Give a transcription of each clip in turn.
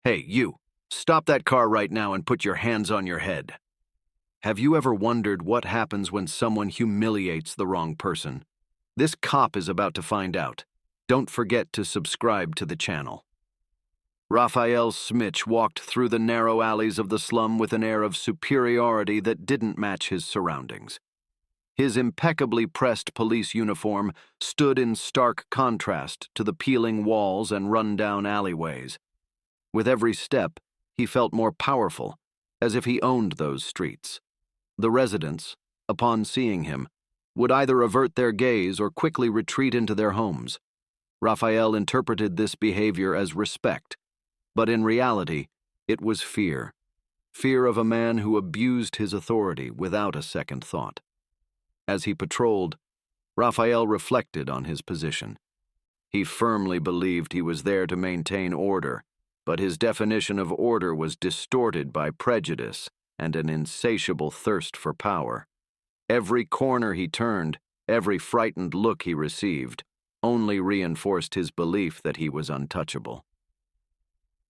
Hey, you! Stop that car right now and put your hands on your head. Have you ever wondered what happens when someone humiliates the wrong person? This cop is about to find out. Don't forget to subscribe to the channel. Raphael Smitch walked through the narrow alleys of the slum with an air of superiority that didn't match his surroundings. His impeccably pressed police uniform stood in stark contrast to the peeling walls and run-down alleyways. With every step, he felt more powerful, as if he owned those streets. The residents, upon seeing him, would either avert their gaze or quickly retreat into their homes. Raphael interpreted this behavior as respect, but in reality, it was fear. Fear of a man who abused his authority without a second thought. As he patrolled, Raphael reflected on his position. He firmly believed he was there to maintain order, but his definition of order was distorted by prejudice and an insatiable thirst for power. Every corner he turned, every frightened look he received, only reinforced his belief that he was untouchable.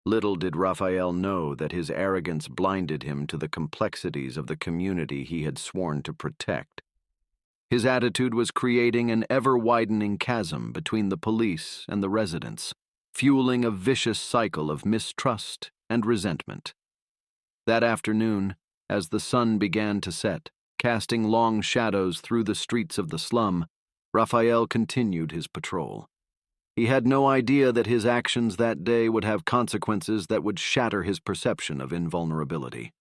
Little did Raphael know that his arrogance blinded him to the complexities of the community he had sworn to protect. His attitude was creating an ever-widening chasm between the police and the residents, fueling a vicious cycle of mistrust and resentment. That afternoon, as the sun began to set, casting long shadows through the streets of the slum, Raphael continued his patrol. He had no idea that his actions that day would have consequences that would shatter his perception of invulnerability.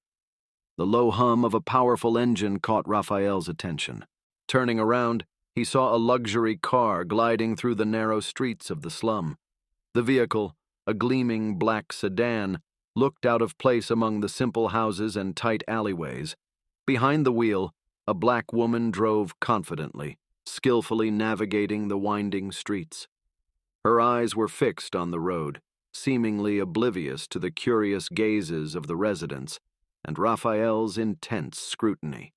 The low hum of a powerful engine caught Raphael's attention. Turning around, he saw a luxury car gliding through the narrow streets of the slum. The vehicle, a gleaming black sedan, looked out of place among the simple houses and tight alleyways. Behind the wheel, a black woman drove confidently, skillfully navigating the winding streets. Her eyes were fixed on the road, seemingly oblivious to the curious gazes of the residents and Raphael's intense scrutiny.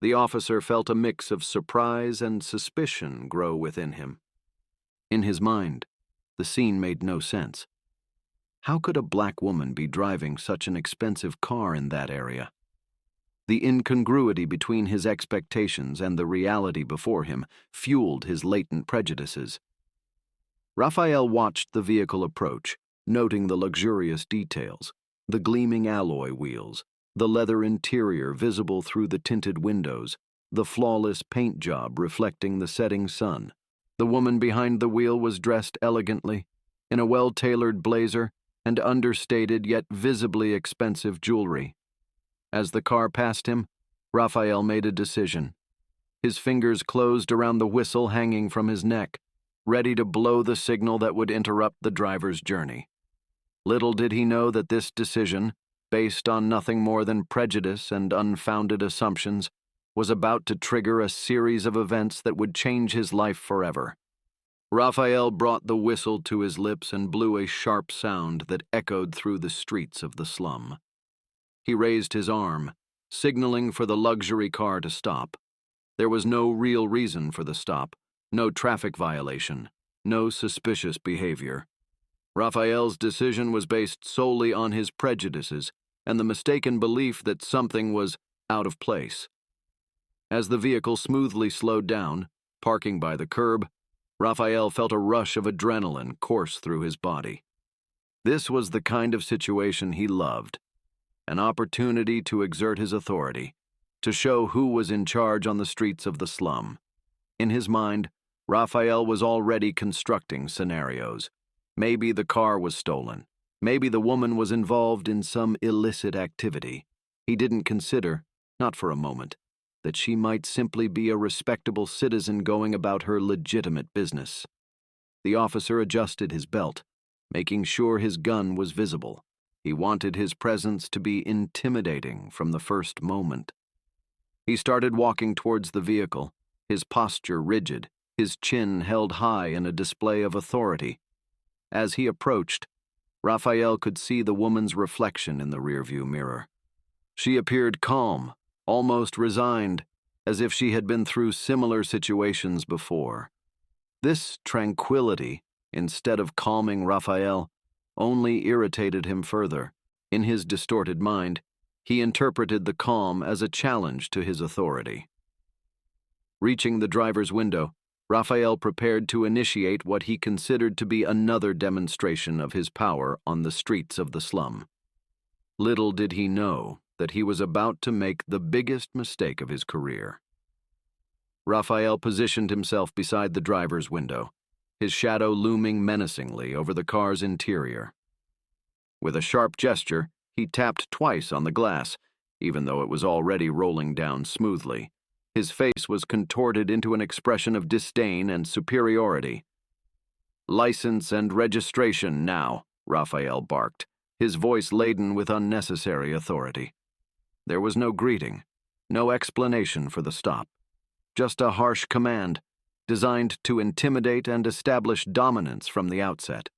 The officer felt a mix of surprise and suspicion grow within him. In his mind, the scene made no sense. How could a black woman be driving such an expensive car in that area? The incongruity between his expectations and the reality before him fueled his latent prejudices. Raphael watched the vehicle approach, noting the luxurious details, the gleaming alloy wheels, the leather interior visible through the tinted windows, the flawless paint job reflecting the setting sun. The woman behind the wheel was dressed elegantly, in a well-tailored blazer and understated yet visibly expensive jewelry. As the car passed him, Raphael made a decision. His fingers closed around the whistle hanging from his neck, ready to blow the signal that would interrupt the driver's journey. Little did he know that this decision, based on nothing more than prejudice and unfounded assumptions, was about to trigger a series of events that would change his life forever. Raphael brought the whistle to his lips and blew a sharp sound that echoed through the streets of the slum. He raised his arm, signaling for the luxury car to stop. There was no real reason for the stop, no traffic violation, no suspicious behavior. Raphael's decision was based solely on his prejudices and the mistaken belief that something was out of place. As the vehicle smoothly slowed down, parking by the curb, Raphael felt a rush of adrenaline course through his body. This was the kind of situation he loved, an opportunity to exert his authority, to show who was in charge on the streets of the slum. In his mind, Raphael was already constructing scenarios. Maybe the car was stolen. Maybe the woman was involved in some illicit activity. He didn't consider, not for a moment, that she might simply be a respectable citizen going about her legitimate business. The officer adjusted his belt, making sure his gun was visible. He wanted his presence to be intimidating from the first moment. He started walking towards the vehicle, his posture rigid, his chin held high in a display of authority. As he approached, Raphael could see the woman's reflection in the rearview mirror. She appeared calm, almost resigned, as if she had been through similar situations before. This tranquility, instead of calming Raphael, only irritated him further. In his distorted mind, he interpreted the calm as a challenge to his authority. Reaching the driver's window, Raphael prepared to initiate what he considered to be another demonstration of his power on the streets of the slum. Little did he know that he was about to make the biggest mistake of his career. Raphael positioned himself beside the driver's window, his shadow looming menacingly over the car's interior. With a sharp gesture, he tapped twice on the glass, even though it was already rolling down smoothly. His face was contorted into an expression of disdain and superiority. "License and registration now," Raphael barked, his voice laden with unnecessary authority. There was no greeting, no explanation for the stop, just a harsh command designed to intimidate and establish dominance from the outset.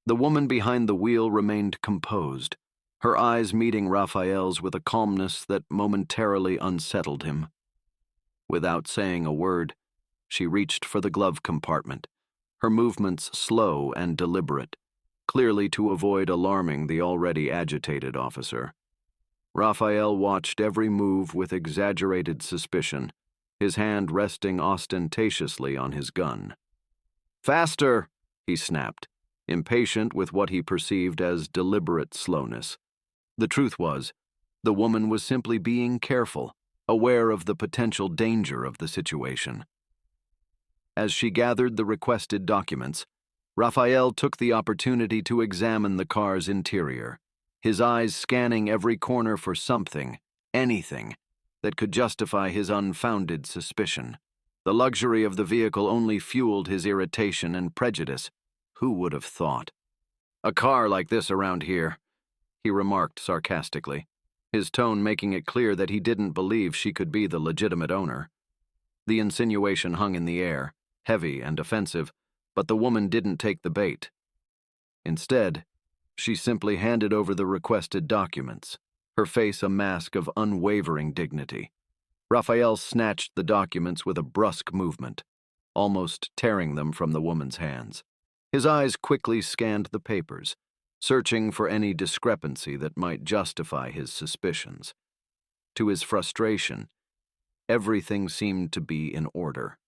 The woman behind the wheel remained composed, her eyes meeting Raphael's with a calmness that momentarily unsettled him. Without saying a word, she reached for the glove compartment, her movements slow and deliberate, clearly to avoid alarming the already agitated officer. Raphael watched every move with exaggerated suspicion, his hand resting ostentatiously on his gun. "Faster!" he snapped, impatient with what he perceived as deliberate slowness. The truth was, the woman was simply being careful, aware of the potential danger of the situation. As she gathered the requested documents, Raphael took the opportunity to examine the car's interior, his eyes scanning every corner for something, anything, that could justify his unfounded suspicion. The luxury of the vehicle only fueled his irritation and prejudice. Who would have thought? "A car like this around here," he remarked sarcastically, his tone making it clear that he didn't believe she could be the legitimate owner. The insinuation hung in the air, heavy and offensive, but the woman didn't take the bait. Instead, she simply handed over the requested documents, her face a mask of unwavering dignity. Raphael snatched the documents with a brusque movement, almost tearing them from the woman's hands. His eyes quickly scanned the papers, searching for any discrepancy that might justify his suspicions. To his frustration, everything seemed to be in order.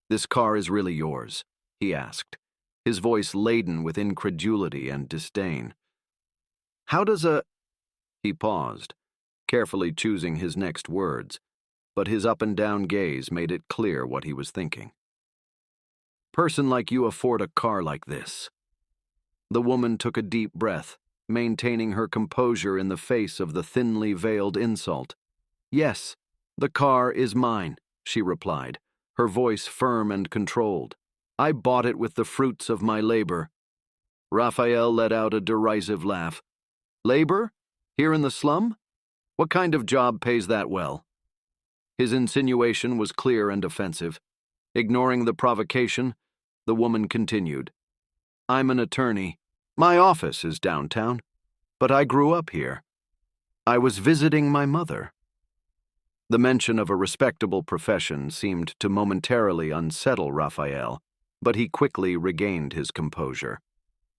"This car is really yours?" he asked, his voice laden with incredulity and disdain. "How does a—" He paused, carefully choosing his next words, but his up-and-down gaze made it clear what he was thinking. "Person like you afford a car like this?" The woman took a deep breath, maintaining her composure in the face of the thinly veiled insult. "Yes, the car is mine," she replied, her voice firm and controlled. "I bought it with the fruits of my labor." Raphael let out a derisive laugh. "Labor? Here in the slum? What kind of job pays that well?" His insinuation was clear and offensive. Ignoring the provocation, the woman continued. "I'm an attorney. My office is downtown, but I grew up here. I was visiting my mother." The mention of a respectable profession seemed to momentarily unsettle Raphael, but he quickly regained his composure.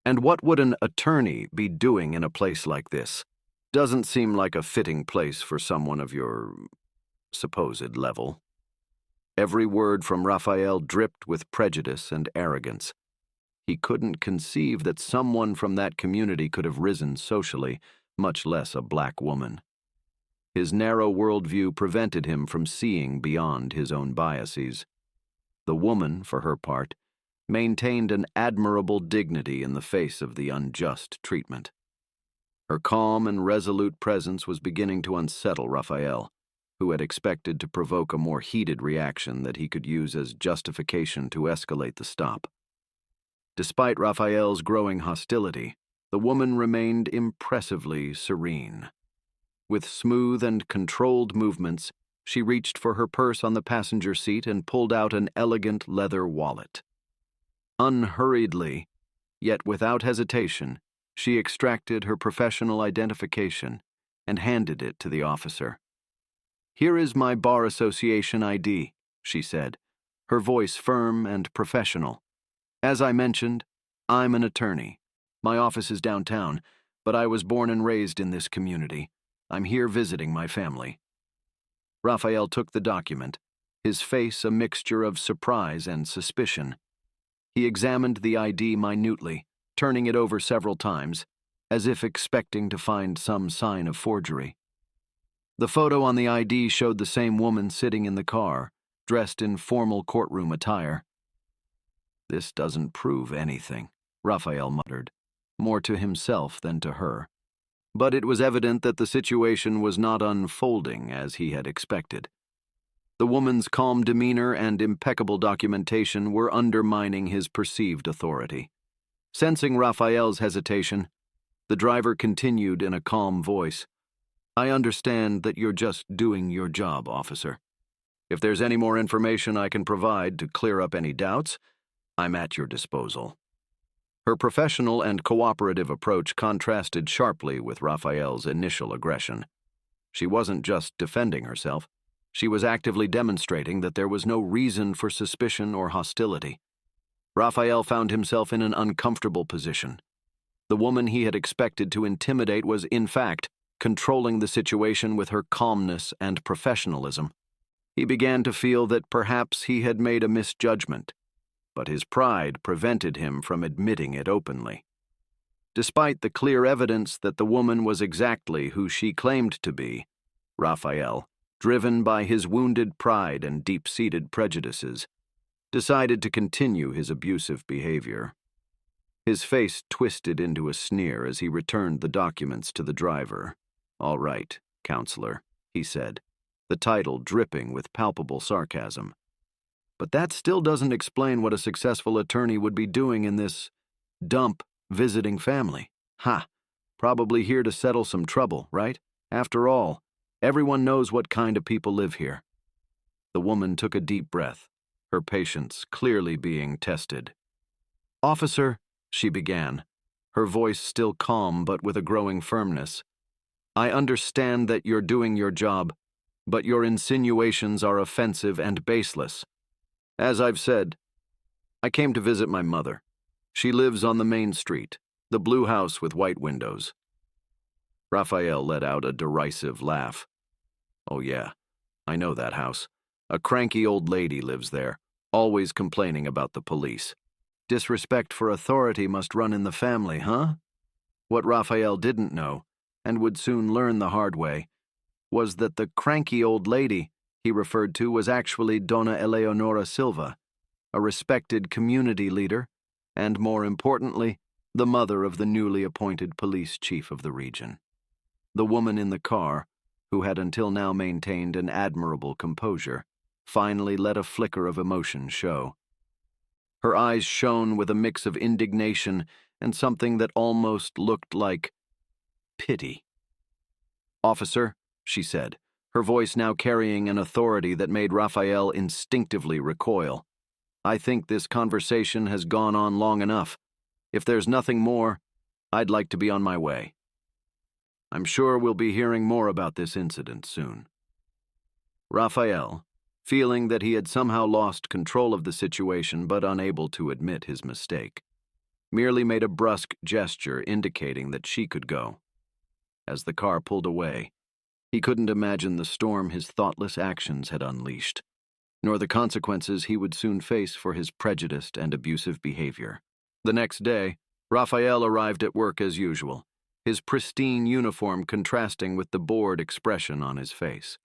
"And what would an attorney be doing in a place like this? Doesn't seem like a fitting place for someone of your supposed level." Every word from Raphael dripped with prejudice and arrogance. He couldn't conceive that someone from that community could have risen socially, much less a black woman. His narrow worldview prevented him from seeing beyond his own biases. The woman, for her part, maintained an admirable dignity in the face of the unjust treatment. Her calm and resolute presence was beginning to unsettle Raphael, who had expected to provoke a more heated reaction that he could use as justification to escalate the stop. Despite Raphael's growing hostility, the woman remained impressively serene. With smooth and controlled movements, she reached for her purse on the passenger seat and pulled out an elegant leather wallet. Unhurriedly, yet without hesitation, she extracted her professional identification and handed it to the officer. "Here is my Bar Association ID," she said, her voice firm and professional. "As I mentioned, I'm an attorney. My office is downtown, but I was born and raised in this community. I'm here visiting my family." Raphael took the document, his face a mixture of surprise and suspicion. He examined the ID minutely, turning it over several times, as if expecting to find some sign of forgery. The photo on the ID showed the same woman sitting in the car, dressed in formal courtroom attire. "This doesn't prove anything," Raphael muttered, more to himself than to her. But it was evident that the situation was not unfolding as he had expected. The woman's calm demeanor and impeccable documentation were undermining his perceived authority. Sensing Raphael's hesitation, the driver continued in a calm voice, "I understand that you're just doing your job, officer. If there's any more information I can provide to clear up any doubts, I'm at your disposal." Her professional and cooperative approach contrasted sharply with Raphael's initial aggression. She wasn't just defending herself. She was actively demonstrating that there was no reason for suspicion or hostility. Raphael found himself in an uncomfortable position. The woman he had expected to intimidate was, in fact, controlling the situation with her calmness and professionalism. He began to feel that perhaps he had made a misjudgment, but his pride prevented him from admitting it openly. Despite the clear evidence that the woman was exactly who she claimed to be, Raphael, driven by his wounded pride and deep-seated prejudices, decided to continue his abusive behavior. His face twisted into a sneer as he returned the documents to the driver. "All right, counselor," he said, the title dripping with palpable sarcasm. "But that still doesn't explain what a successful attorney would be doing in this dump visiting family. Ha! Probably here to settle some trouble, right? After all, everyone knows what kind of people live here." The woman took a deep breath, her patience clearly being tested. "Officer," she began, her voice still calm but with a growing firmness, "I understand that you're doing your job, but your insinuations are offensive and baseless. As I've said, I came to visit my mother. She lives on the main street, the blue house with white windows." Raphael let out a derisive laugh. "Oh yeah, I know that house. A cranky old lady lives there, always complaining about the police. Disrespect for authority must run in the family, huh?" What Raphael didn't know, and would soon learn the hard way, was that the cranky old lady he referred to was actually Donna Eleonora Silva, a respected community leader, and more importantly, the mother of the newly appointed police chief of the region. The woman in the car, who had until now maintained an admirable composure, finally let a flicker of emotion show. Her eyes shone with a mix of indignation and something that almost looked like pity. "Officer," she said, her voice now carrying an authority that made Raphael instinctively recoil, "I think this conversation has gone on long enough. If there's nothing more, I'd like to be on my way. I'm sure we'll be hearing more about this incident soon." Raphael, feeling that he had somehow lost control of the situation but unable to admit his mistake, merely made a brusque gesture indicating that she could go. As the car pulled away, he couldn't imagine the storm his thoughtless actions had unleashed, nor the consequences he would soon face for his prejudiced and abusive behavior. The next day, Raphael arrived at work as usual, his pristine uniform contrasting with the bored expression on his face.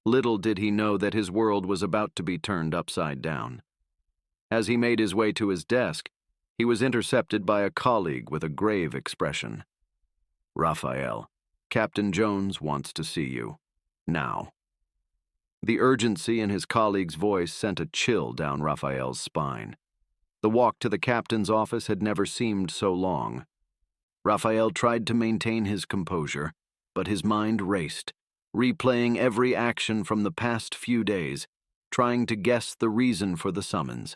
Little did he know that his world was about to be turned upside down. As he made his way to his desk, he was intercepted by a colleague with a grave expression. "Raphael, Captain Jones wants to see you. Now." The urgency in his colleague's voice sent a chill down Raphael's spine. The walk to the captain's office had never seemed so long. Raphael tried to maintain his composure, but his mind raced, replaying every action from the past few days, trying to guess the reason for the summons.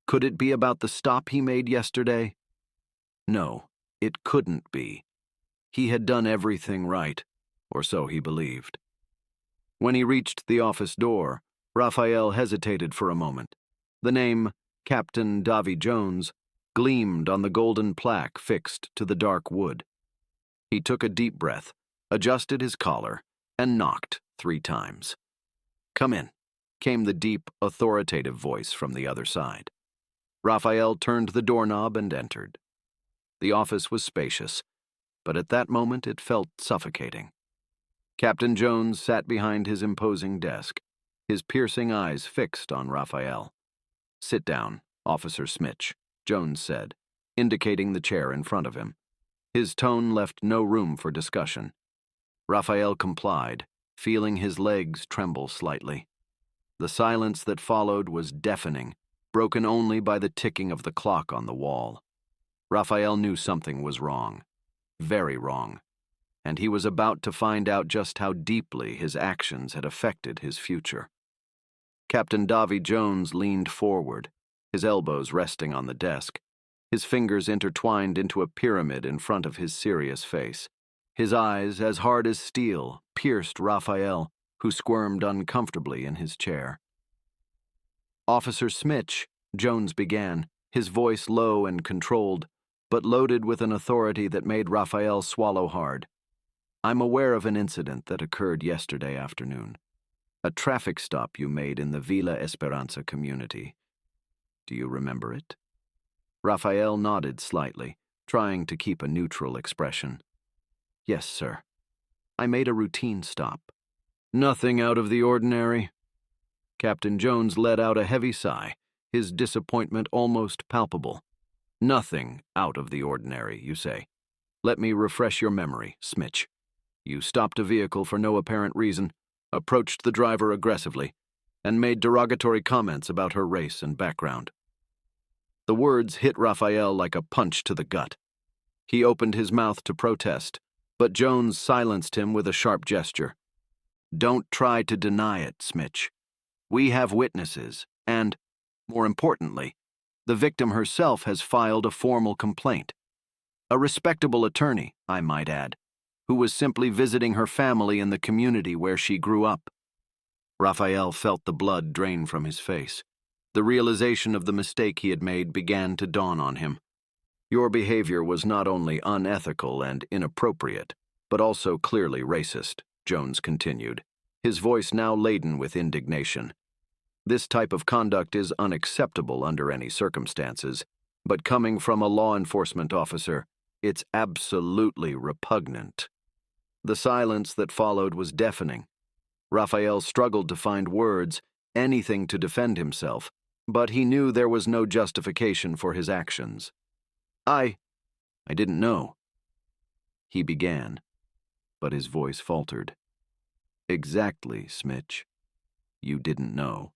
Could it be about the stop he made yesterday? No, it couldn't be. He had done everything right, or so he believed. When he reached the office door, Raphael hesitated for a moment. The name, Captain Davy Jones, gleamed on the golden plaque fixed to the dark wood. He took a deep breath, adjusted his collar, and knocked 3 times. "Come in," came the deep, authoritative voice from the other side. Raphael turned the doorknob and entered. The office was spacious, but at that moment it felt suffocating. Captain Jones sat behind his imposing desk, his piercing eyes fixed on Raphael. "Sit down, Officer Smitch," Jones said, indicating the chair in front of him. His tone left no room for discussion. Raphael complied, feeling his legs tremble slightly. The silence that followed was deafening, broken only by the ticking of the clock on the wall. Raphael knew something was wrong, very wrong, and he was about to find out just how deeply his actions had affected his future. Captain Davy Jones leaned forward, his elbows resting on the desk, his fingers intertwined into a pyramid in front of his serious face. His eyes, as hard as steel, pierced Raphael, who squirmed uncomfortably in his chair. "Officer Smitch," Jones began, his voice low and controlled, but loaded with an authority that made Raphael swallow hard. "I'm aware of an incident that occurred yesterday afternoon. A traffic stop you made in the Villa Esperanza community. Do you remember it?" Raphael nodded slightly, trying to keep a neutral expression. "Yes, sir. I made a routine stop." "Nothing out of the ordinary?" Captain Jones let out a heavy sigh, his disappointment almost palpable. "Nothing out of the ordinary, you say? Let me refresh your memory, Smitch. You stopped a vehicle for no apparent reason, approached the driver aggressively, and made derogatory comments about her race and background." The words hit Raphael like a punch to the gut. He opened his mouth to protest, but Jones silenced him with a sharp gesture. "Don't try to deny it, Smitch. We have witnesses, and, more importantly, the victim herself has filed a formal complaint. A respectable attorney, I might add, who was simply visiting her family in the community where she grew up." Raphael felt the blood drain from his face. The realization of the mistake he had made began to dawn on him. "Your behavior was not only unethical and inappropriate, but also clearly racist," Jones continued, his voice now laden with indignation. "This type of conduct is unacceptable under any circumstances, but coming from a law enforcement officer, it's absolutely repugnant." The silence that followed was deafening. Raphael struggled to find words, anything to defend himself, but he knew there was no justification for his actions. I didn't know," he began, but his voice faltered. "Exactly, Smitch. You didn't know.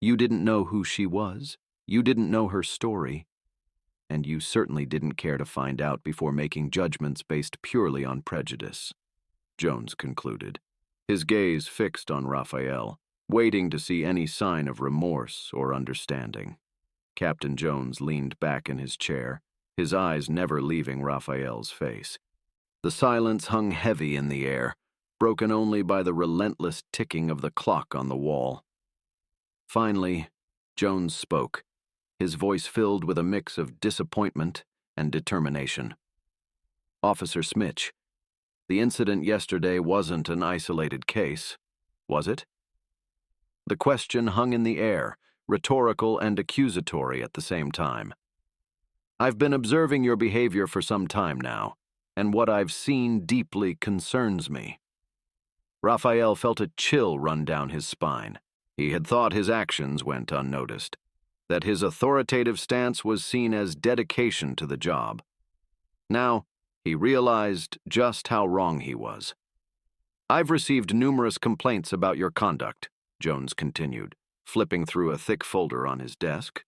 You didn't know who she was, you didn't know her story, and you certainly didn't care to find out before making judgments based purely on prejudice," Jones concluded, his gaze fixed on Raphael, waiting to see any sign of remorse or understanding. Captain Jones leaned back in his chair, his eyes never leaving Raphael's face. The silence hung heavy in the air, broken only by the relentless ticking of the clock on the wall. Finally, Jones spoke, his voice filled with a mix of disappointment and determination. "Officer Smitch, the incident yesterday wasn't an isolated case, was it?" The question hung in the air, rhetorical and accusatory at the same time. "I've been observing your behavior for some time now, and what I've seen deeply concerns me." Raphael felt a chill run down his spine. He had thought his actions went unnoticed, that his authoritative stance was seen as dedication to the job. Now, he realized just how wrong he was. "I've received numerous complaints about your conduct," Jones continued, flipping through a thick folder on his desk.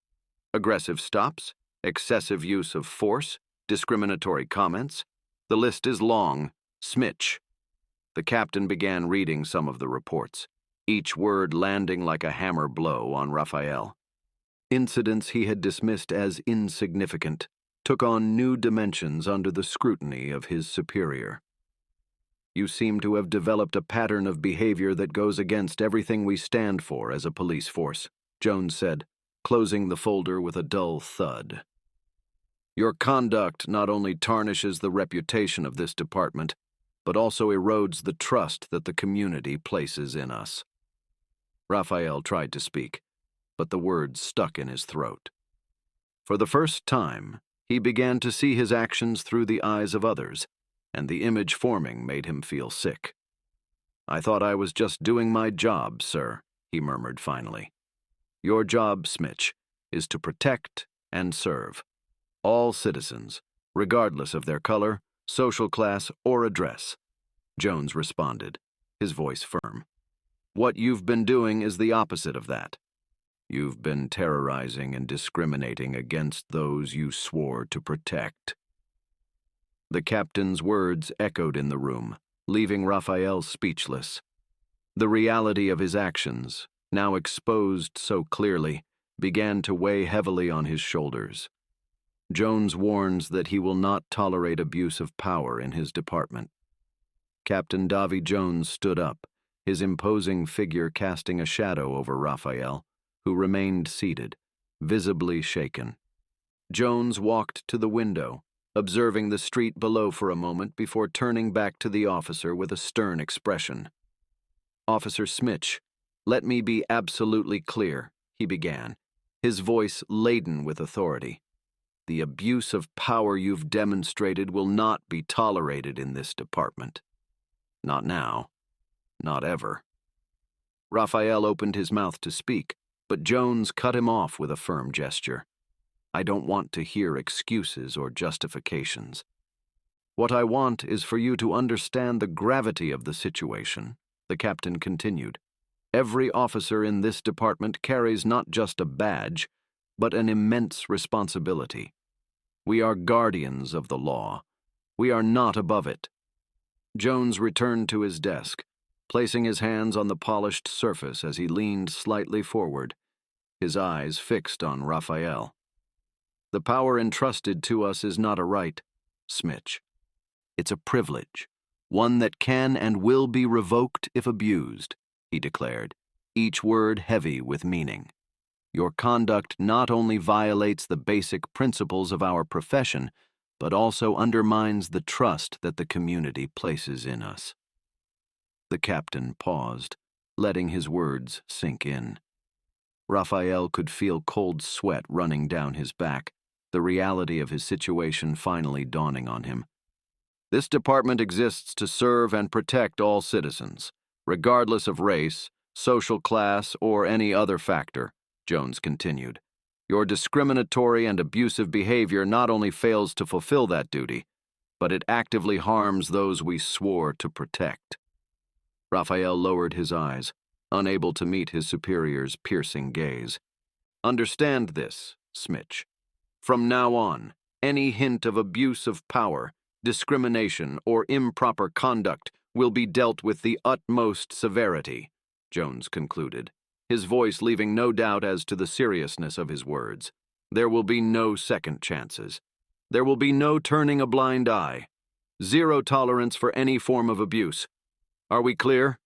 "Aggressive stops, excessive use of force, discriminatory comments. The list is long. Smitch." The captain began reading some of the reports, each word landing like a hammer blow on Raphael. Incidents he had dismissed as insignificant took on new dimensions under the scrutiny of his superior. "You seem to have developed a pattern of behavior that goes against everything we stand for as a police force," Jones said, closing the folder with a dull thud. Your conduct not only tarnishes the reputation of this department, but also erodes the trust that the community places in us." Raphael tried to speak, but the words stuck in his throat. For the first time, he began to see his actions through the eyes of others, and the image forming made him feel sick. "I thought I was just doing my job, sir," he murmured finally. "Your job, Smitch, is to protect and serve all citizens, regardless of their color, social class, or address." Jones responded, his voice firm. "What you've been doing is the opposite of that. You've been terrorizing and discriminating against those you swore to protect." The captain's words echoed in the room, leaving Raphael speechless. The reality of his actions, now exposed so clearly, began to weigh heavily on his shoulders. Jones warns that he will not tolerate abuse of power in his department. Captain Davy Jones stood up, his imposing figure casting a shadow over Raphael, who remained seated, visibly shaken. Jones walked to the window, observing the street below for a moment before turning back to the officer with a stern expression. "Officer Smitch, let me be absolutely clear," he began, his voice laden with authority. "The abuse of power you've demonstrated will not be tolerated in this department. Not now. Not ever." Raphael opened his mouth to speak, but Jones cut him off with a firm gesture. "I don't want to hear excuses or justifications. What I want is for you to understand the gravity of the situation," the captain continued. "Every officer in this department carries not just a badge, but an immense responsibility. We are guardians of the law. We are not above it." Jones returned to his desk, placing his hands on the polished surface as he leaned slightly forward, his eyes fixed on Raphael. "The power entrusted to us is not a right, Smitch. It's a privilege, one that can and will be revoked if abused," he declared, each word heavy with meaning. "Your conduct not only violates the basic principles of our profession, but also undermines the trust that the community places in us." The captain paused, letting his words sink in. Raphael could feel cold sweat running down his back, the reality of his situation finally dawning on him. "This department exists to serve and protect all citizens, regardless of race, social class, or any other factor," Jones continued. "Your discriminatory and abusive behavior not only fails to fulfill that duty, but it actively harms those we swore to protect." Raphael lowered his eyes, unable to meet his superior's piercing gaze. "Understand this, Smitch. From now on, any hint of abuse of power, discrimination, or improper conduct will be dealt with the utmost severity," Jones concluded, his voice leaving no doubt as to the seriousness of his words. "There will be no second chances. There will be no turning a blind eye. Zero tolerance for any form of abuse. Are we clear?"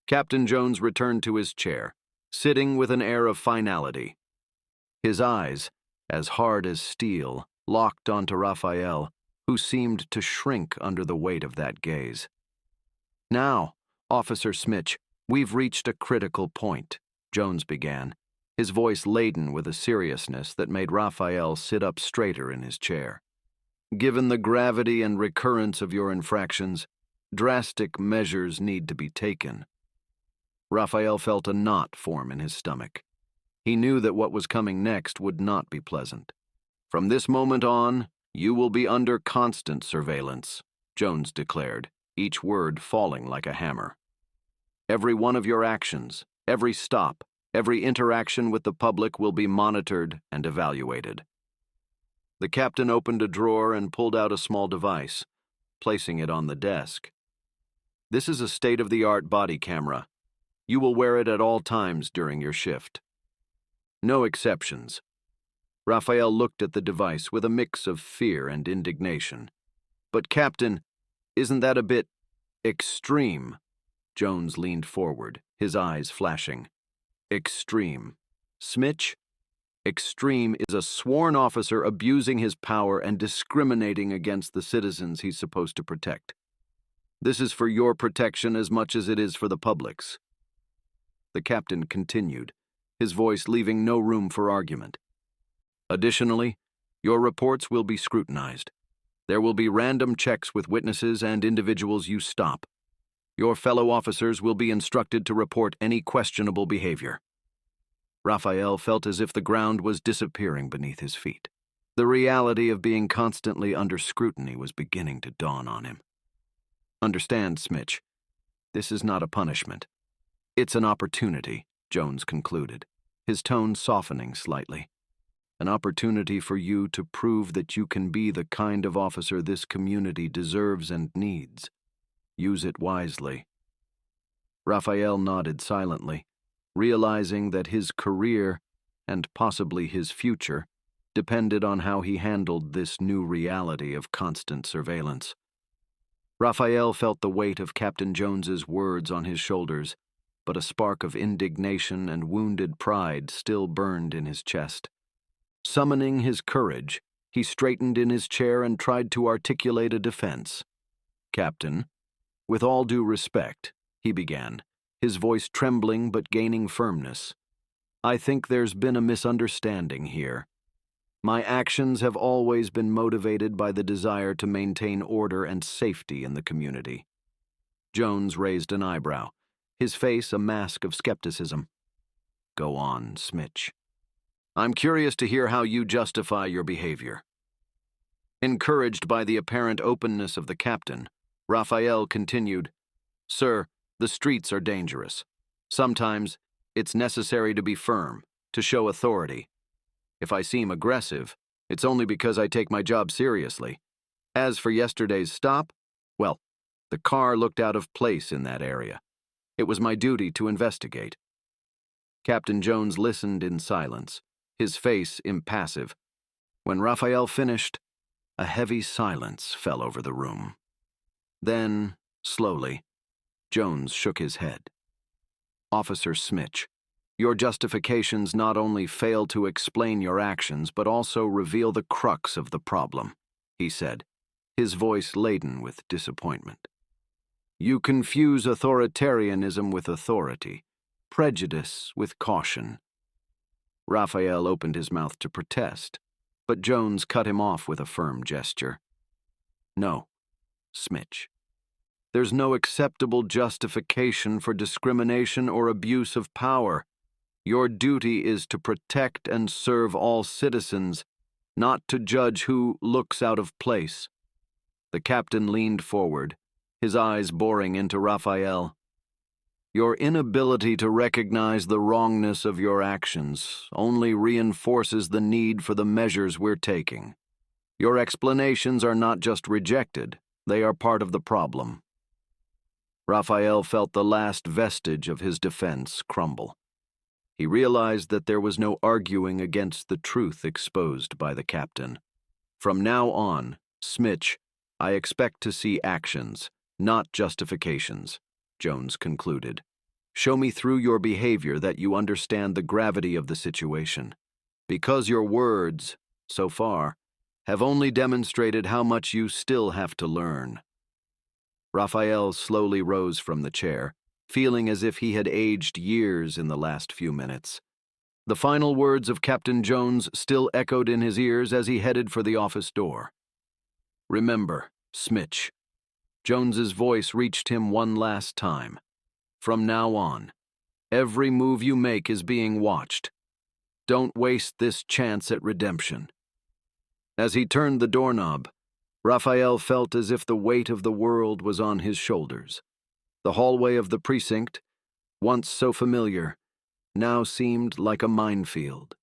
Captain Jones returned to his chair, sitting with an air of finality. His eyes, as hard as steel, locked onto Raphael, who seemed to shrink under the weight of that gaze. "Now, Officer Smitch, we've reached a critical point," Jones began, his voice laden with a seriousness that made Raphael sit up straighter in his chair. "Given the gravity and recurrence of your infractions, drastic measures need to be taken." Raphael felt a knot form in his stomach. He knew that what was coming next would not be pleasant. "From this moment on, you will be under constant surveillance," Jones declared, each word falling like a hammer. "Every one of your actions, every stop, every interaction with the public will be monitored and evaluated." The captain opened a drawer and pulled out a small device, placing it on the desk. "This is a state-of-the-art body camera. You will wear it at all times during your shift. No exceptions." Raphael looked at the device with a mix of fear and indignation. "But Captain, isn't that a bit extreme?" Jones leaned forward, his eyes flashing. "Extreme. Smitch, Extreme is a sworn officer abusing his power and discriminating against the citizens he's supposed to protect. This is for your protection as much as it is for the public's." The captain continued, his voice leaving no room for argument. "Additionally, your reports will be scrutinized. There will be random checks with witnesses and individuals you stop. Your fellow officers will be instructed to report any questionable behavior." Raphael felt as if the ground was disappearing beneath his feet. The reality of being constantly under scrutiny was beginning to dawn on him. "Understand, Smitch, this is not a punishment. It's an opportunity," Jones concluded, his tone softening slightly. "An opportunity for you to prove that you can be the kind of officer this community deserves and needs. Use it wisely." Raphael nodded silently, realizing that his career, and possibly his future, depended on how he handled this new reality of constant surveillance. Raphael felt the weight of Captain Jones's words on his shoulders, but a spark of indignation and wounded pride still burned in his chest. Summoning his courage, he straightened in his chair and tried to articulate a defense. "Captain, with all due respect," he began, his voice trembling but gaining firmness, "I think there's been a misunderstanding here. My actions have always been motivated by the desire to maintain order and safety in the community." Jones raised an eyebrow, his face a mask of skepticism. "Go on, Smitch. I'm curious to hear how you justify your behavior." Encouraged by the apparent openness of the captain, Raphael continued, "Sir, the streets are dangerous. Sometimes it's necessary to be firm, to show authority. If I seem aggressive, it's only because I take my job seriously. As for yesterday's stop, well, the car looked out of place in that area. It was my duty to investigate." Captain Jones listened in silence, his face impassive. When Raphael finished, a heavy silence fell over the room. Then, slowly, Jones shook his head. "Officer Smitch, your justifications not only fail to explain your actions, but also reveal the crux of the problem," he said, his voice laden with disappointment. "You confuse authoritarianism with authority, prejudice with caution." Raphael opened his mouth to protest, but Jones cut him off with a firm gesture. "No, Smitch. There's no acceptable justification for discrimination or abuse of power. Your duty is to protect and serve all citizens, not to judge who looks out of place." The captain leaned forward, his eyes boring into Raphael. "Your inability to recognize the wrongness of your actions only reinforces the need for the measures we're taking. Your explanations are not just rejected, they are part of the problem." Raphael felt the last vestige of his defense crumble. He realized that there was no arguing against the truth exposed by the captain. "From now on, Smitch, I expect to see actions, not justifications," Jones concluded. "Show me through your behavior that you understand the gravity of the situation, because your words, so far, have only demonstrated how much you still have to learn." Raphael slowly rose from the chair, feeling as if he had aged years in the last few minutes. The final words of Captain Jones still echoed in his ears as he headed for the office door. "Remember, Smitch." Jones's voice reached him one last time. "From now on, every move you make is being watched. Don't waste this chance at redemption." As he turned the doorknob, Raphael felt as if the weight of the world was on his shoulders. The hallway of the precinct, once so familiar, now seemed like a minefield.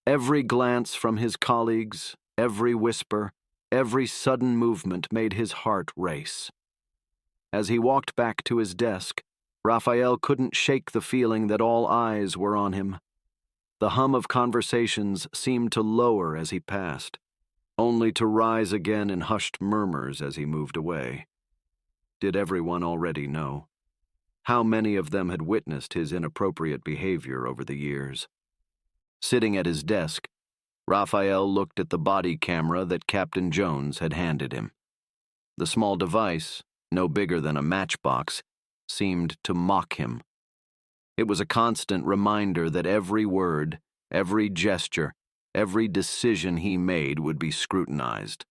Every glance from his colleagues, every whisper, every sudden movement made his heart race. As he walked back to his desk, Raphael couldn't shake the feeling that all eyes were on him. The hum of conversations seemed to lower as he passed, only to rise again in hushed murmurs as he moved away. Did everyone already know? How many of them had witnessed his inappropriate behavior over the years? Sitting at his desk, Raphael looked at the body camera that Captain Jones had handed him. The small device, no bigger than a matchbox, seemed to mock him. It was a constant reminder that every word, every gesture, every decision he made would be scrutinized.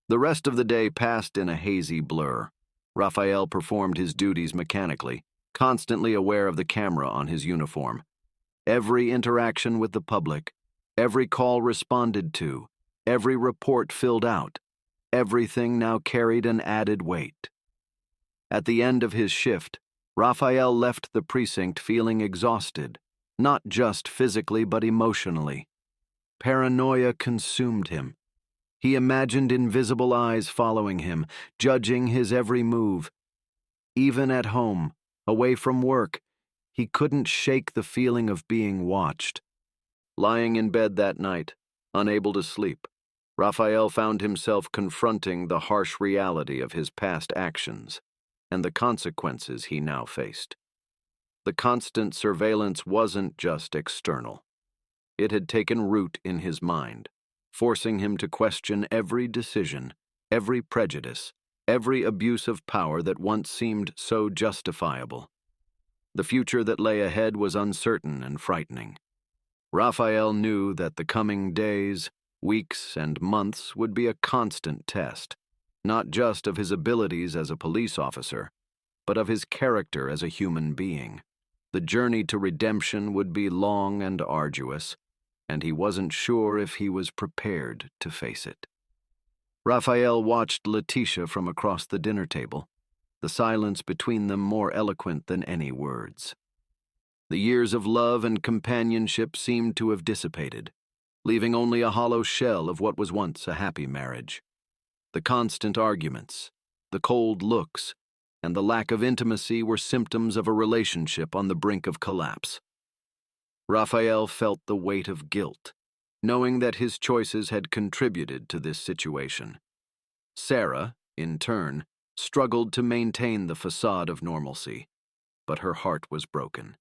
The rest of the day passed in a hazy blur. Raphael performed his duties mechanically, constantly aware of the camera on his uniform. Every interaction with the public, every call responded to, every report filled out, everything now carried an added weight. At the end of his shift, Raphael left the precinct feeling exhausted, not just physically but emotionally. Paranoia consumed him. He imagined invisible eyes following him, judging his every move. Even at home, away from work, he couldn't shake the feeling of being watched. Lying in bed that night, unable to sleep, Raphael found himself confronting the harsh reality of his past actions and the consequences he now faced. The constant surveillance wasn't just external. It had taken root in his mind, forcing him to question every decision, every prejudice, every abuse of power that once seemed so justifiable. The future that lay ahead was uncertain and frightening. Raphael knew that the coming days, weeks, and months would be a constant test, not just of his abilities as a police officer, but of his character as a human being. The journey to redemption would be long and arduous, and he wasn't sure if he was prepared to face it. Raphael watched Letitia from across the dinner table, the silence between them more eloquent than any words. The years of love and companionship seemed to have dissipated, leaving only a hollow shell of what was once a happy marriage. The constant arguments, the cold looks, and the lack of intimacy were symptoms of a relationship on the brink of collapse. Raphael felt the weight of guilt, knowing that his choices had contributed to this situation. Sarah, in turn, struggled to maintain the facade of normalcy, but her heart was broken.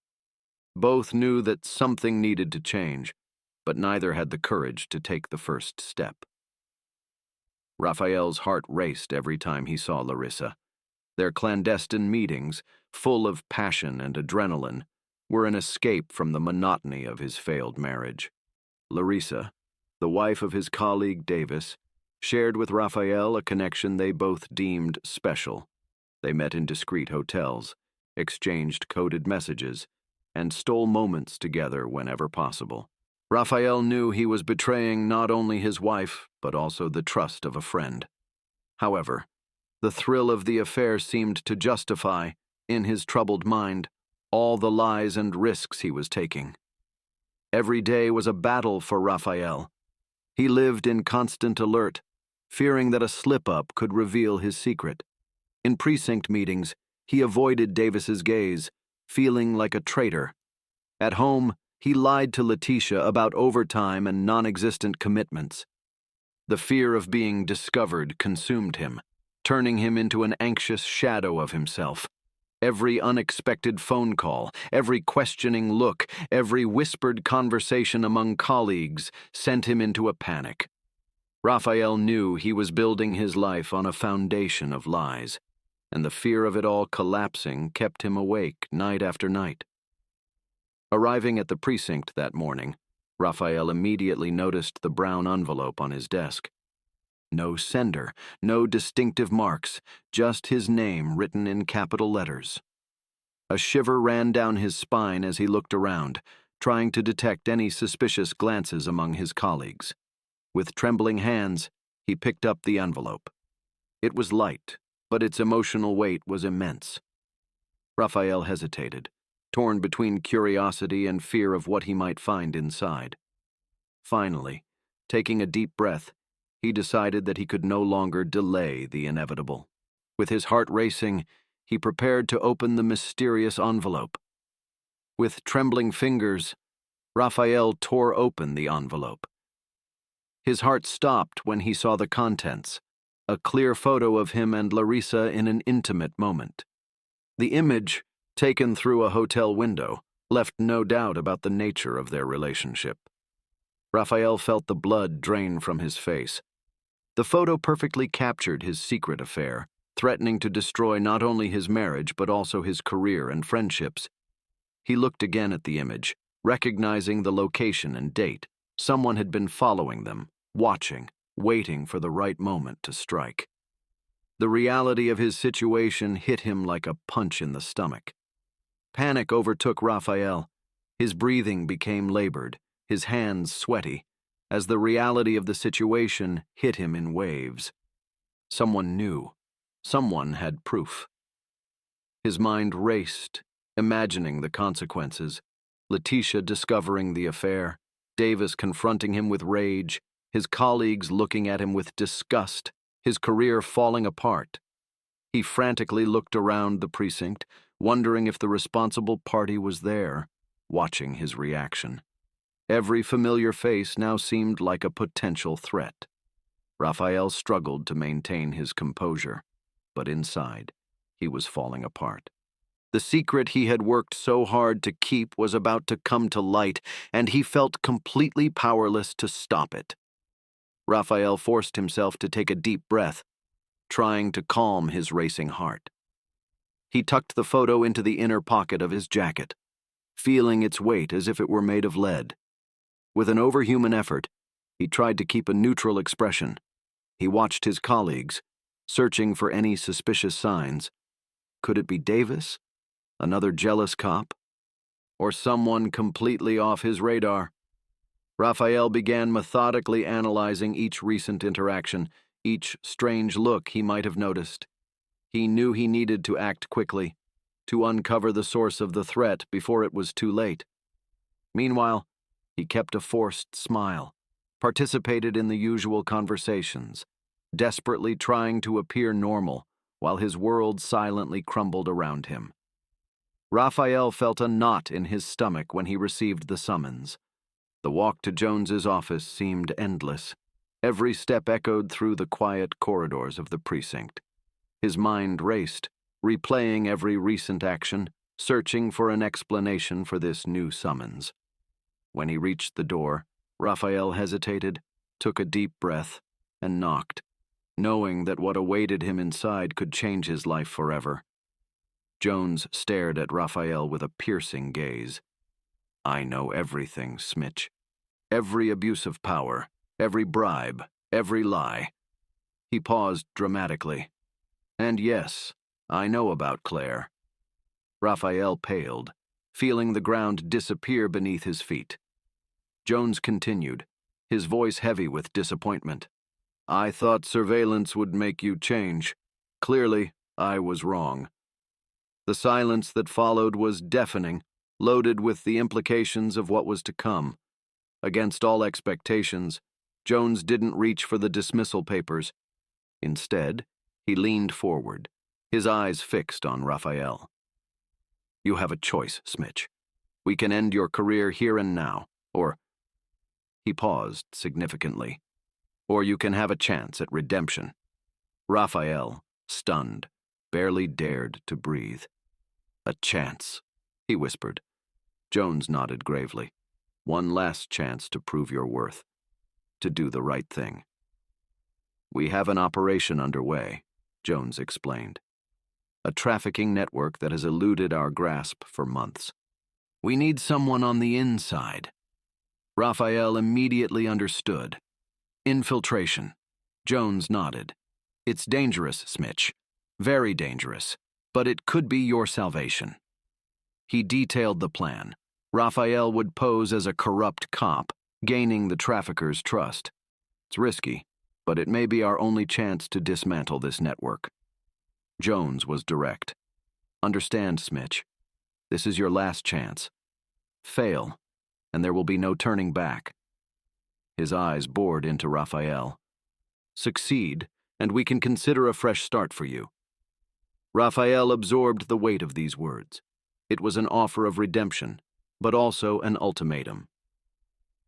Both knew that something needed to change, but neither had the courage to take the first step. Raphael's heart raced every time he saw Larissa. Their clandestine meetings, full of passion and adrenaline, were an escape from the monotony of his failed marriage. Larissa, the wife of his colleague Davis, shared with Raphael a connection they both deemed special. They met in discreet hotels, exchanged coded messages, and stole moments together whenever possible. Raphael knew he was betraying not only his wife, but also the trust of a friend. However, the thrill of the affair seemed to justify, in his troubled mind, all the lies and risks he was taking. Every day was a battle for Raphael. He lived in constant alert, fearing that a slip-up could reveal his secret. In precinct meetings, he avoided Davis's gaze, feeling like a traitor. At home, he lied to Letitia about overtime and non-existent commitments. The fear of being discovered consumed him, turning him into an anxious shadow of himself. Every unexpected phone call, every questioning look, every whispered conversation among colleagues sent him into a panic. Raphael knew he was building his life on a foundation of lies, and the fear of it all collapsing kept him awake night after night. Arriving at the precinct that morning, Raphael immediately noticed the brown envelope on his desk. No sender, no distinctive marks, just his name written in capital letters. A shiver ran down his spine as he looked around, trying to detect any suspicious glances among his colleagues. With trembling hands, he picked up the envelope. It was light, but its emotional weight was immense. Raphael hesitated, torn between curiosity and fear of what he might find inside. Finally, taking a deep breath, he decided that he could no longer delay the inevitable. With his heart racing, he prepared to open the mysterious envelope. With trembling fingers, Raphael tore open the envelope. His heart stopped when he saw the contents, a clear photo of him and Larissa in an intimate moment. The image, taken through a hotel window, left no doubt about the nature of their relationship. Raphael felt the blood drain from his face. The photo perfectly captured his secret affair, threatening to destroy not only his marriage but also his career and friendships. He looked again at the image, recognizing the location and date. Someone had been following them, watching, waiting for the right moment to strike. The reality of his situation hit him like a punch in the stomach. Panic overtook Raphael. His breathing became labored, his hands sweaty, as the reality of the situation hit him in waves. Someone knew. Someone had proof. His mind raced, imagining the consequences. Letitia discovering the affair, Davis confronting him with rage, his colleagues looking at him with disgust, his career falling apart. He frantically looked around the precinct, wondering if the responsible party was there, watching his reaction. Every familiar face now seemed like a potential threat. Raphael struggled to maintain his composure, but inside, he was falling apart. The secret he had worked so hard to keep was about to come to light, and he felt completely powerless to stop it. Raphael forced himself to take a deep breath, trying to calm his racing heart. He tucked the photo into the inner pocket of his jacket, feeling its weight as if it were made of lead. With an overhuman effort, he tried to keep a neutral expression. He watched his colleagues, searching for any suspicious signs. Could it be Davis? Another jealous cop? Or someone completely off his radar? Raphael began methodically analyzing each recent interaction, each strange look he might have noticed. He knew he needed to act quickly, to uncover the source of the threat before it was too late. Meanwhile, he kept a forced smile, participated in the usual conversations, desperately trying to appear normal while his world silently crumbled around him. Raphael felt a knot in his stomach when he received the summons. The walk to Jones's office seemed endless. Every step echoed through the quiet corridors of the precinct. His mind raced, replaying every recent action, searching for an explanation for this new summons. When he reached the door, Raphael hesitated, took a deep breath, and knocked, knowing that what awaited him inside could change his life forever. Jones stared at Raphael with a piercing gaze. "I know everything, Smitch. Every abuse of power, every bribe, every lie." He paused dramatically. "And yes, I know about Claire." Raphael paled, feeling the ground disappear beneath his feet. Jones continued, his voice heavy with disappointment. "I thought surveillance would make you change. Clearly, I was wrong." The silence that followed was deafening, loaded with the implications of what was to come. Against all expectations, Jones didn't reach for the dismissal papers. Instead, he leaned forward, his eyes fixed on Raphael. "You have a choice, Smitch. We can end your career here and now, or—" He paused significantly. "Or you can have a chance at redemption." Raphael, stunned, barely dared to breathe. "A chance," he whispered. Jones nodded gravely. "One last chance to prove your worth, to do the right thing." "We have an operation underway," Jones explained. "A trafficking network that has eluded our grasp for months. We need someone on the inside." Raphael immediately understood. "Infiltration." Jones nodded. "It's dangerous, Smitch. Very dangerous. But it could be your salvation." He detailed the plan. Raphael would pose as a corrupt cop, gaining the traffickers' trust. "It's risky, but it may be our only chance to dismantle this network." Jones was direct. "Understand, Smitch. This is your last chance. Fail, and there will be no turning back." His eyes bored into Raphael. "Succeed, and we can consider a fresh start for you." Raphael absorbed the weight of these words. It was an offer of redemption, but also an ultimatum.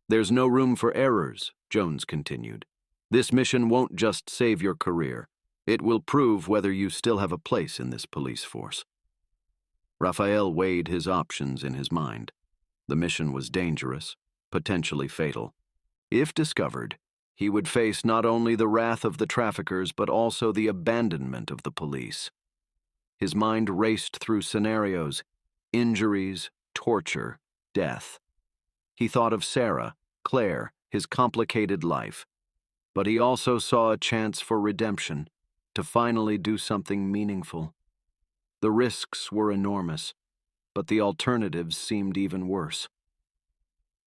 "There's no room for errors," Jones continued. "This mission won't just save your career. It will prove whether you still have a place in this police force." Raphael weighed his options in his mind. The mission was dangerous, potentially fatal. If discovered, he would face not only the wrath of the traffickers but also the abandonment of the police. His mind raced through scenarios: injuries, torture, death. He thought of Sarah, Claire, his complicated life. But he also saw a chance for redemption, to finally do something meaningful. The risks were enormous, but the alternatives seemed even worse.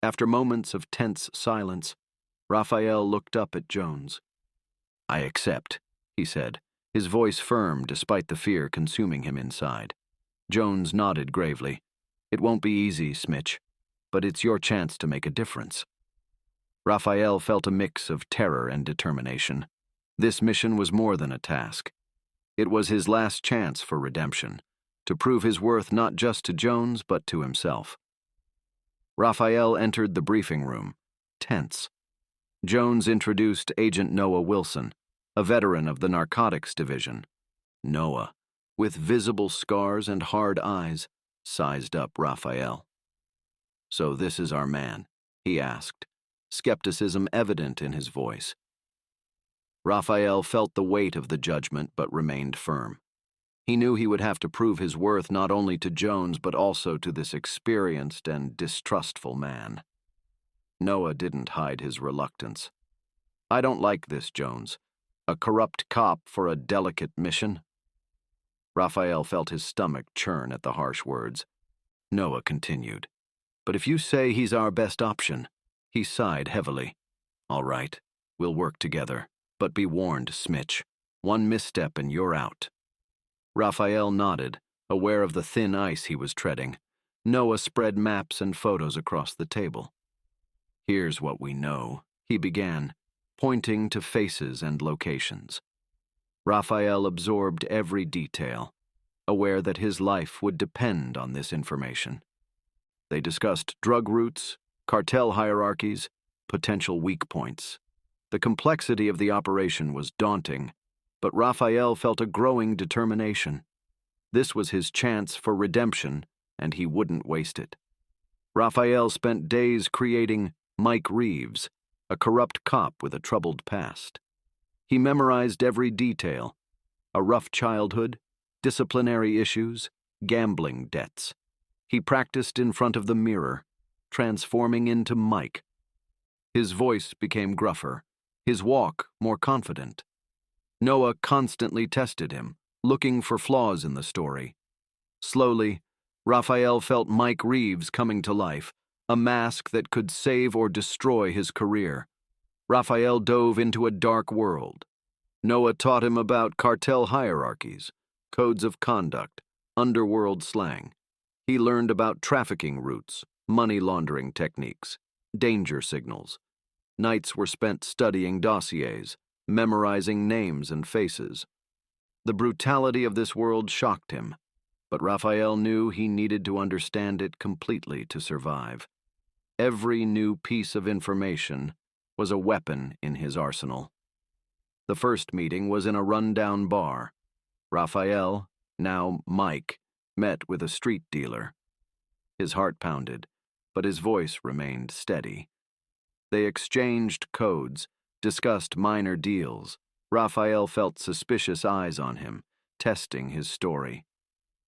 After moments of tense silence, Raphael looked up at Jones. "I accept," he said, his voice firm despite the fear consuming him inside. Jones nodded gravely. "It won't be easy, Smitch, but it's your chance to make a difference." Raphael felt a mix of terror and determination. This mission was more than a task. It was his last chance for redemption, to prove his worth not just to Jones but to himself. Raphael entered the briefing room, tense. Jones introduced Agent Noah Wilson, a veteran of the Narcotics Division. Noah, with visible scars and hard eyes, sized up Raphael. "So this is our man?" he asked, skepticism evident in his voice. Raphael felt the weight of the judgment but remained firm. He knew he would have to prove his worth not only to Jones but also to this experienced and distrustful man. Noah didn't hide his reluctance. "I don't like this, Jones. A corrupt cop for a delicate mission?" Raphael felt his stomach churn at the harsh words. Noah continued, "But if you say he's our best option," he sighed heavily. "All right, we'll work together. But be warned, Smitch. One misstep and you're out." Raphael nodded, aware of the thin ice he was treading. Noah spread maps and photos across the table. "Here's what we know," he began, pointing to faces and locations. Raphael absorbed every detail, aware that his life would depend on this information. They discussed drug routes, cartel hierarchies, potential weak points. The complexity of the operation was daunting, but Raphael felt a growing determination. This was his chance for redemption, and he wouldn't waste it. Raphael spent days creating Mike Reeves, a corrupt cop with a troubled past. He memorized every detail: a rough childhood, disciplinary issues, gambling debts. He practiced in front of the mirror, transforming into Mike. His voice became gruffer, his walk more confident. Noah constantly tested him, looking for flaws in the story. Slowly, Raphael felt Mike Reeves coming to life, a mask that could save or destroy his career. Raphael dove into a dark world. Noah taught him about cartel hierarchies, codes of conduct, underworld slang. He learned about trafficking routes, money laundering techniques, danger signals. Nights were spent studying dossiers, memorizing names and faces. The brutality of this world shocked him, but Raphael knew he needed to understand it completely to survive. Every new piece of information was a weapon in his arsenal. The first meeting was in a rundown bar. Raphael, now Mike, met with a street dealer. His heart pounded, but his voice remained steady. They exchanged codes, discussed minor deals. Raphael felt suspicious eyes on him, testing his story.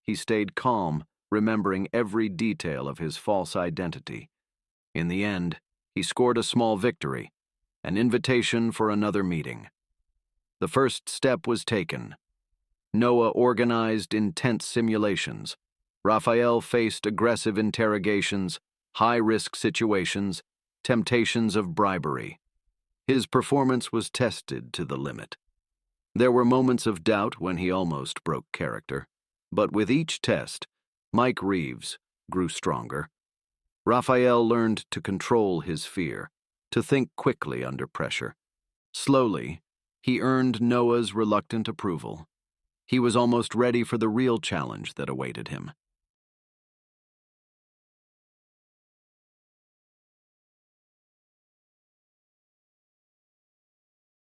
He stayed calm, remembering every detail of his false identity. In the end, he scored a small victory, an invitation for another meeting. The first step was taken. Noah organized intense simulations. Raphael faced aggressive interrogations, high-risk situations, temptations of bribery. His performance was tested to the limit. There were moments of doubt when he almost broke character, but with each test, Mike Reeves grew stronger. Raphael learned to control his fear, to think quickly under pressure. Slowly, he earned Noah's reluctant approval. He was almost ready for the real challenge that awaited him.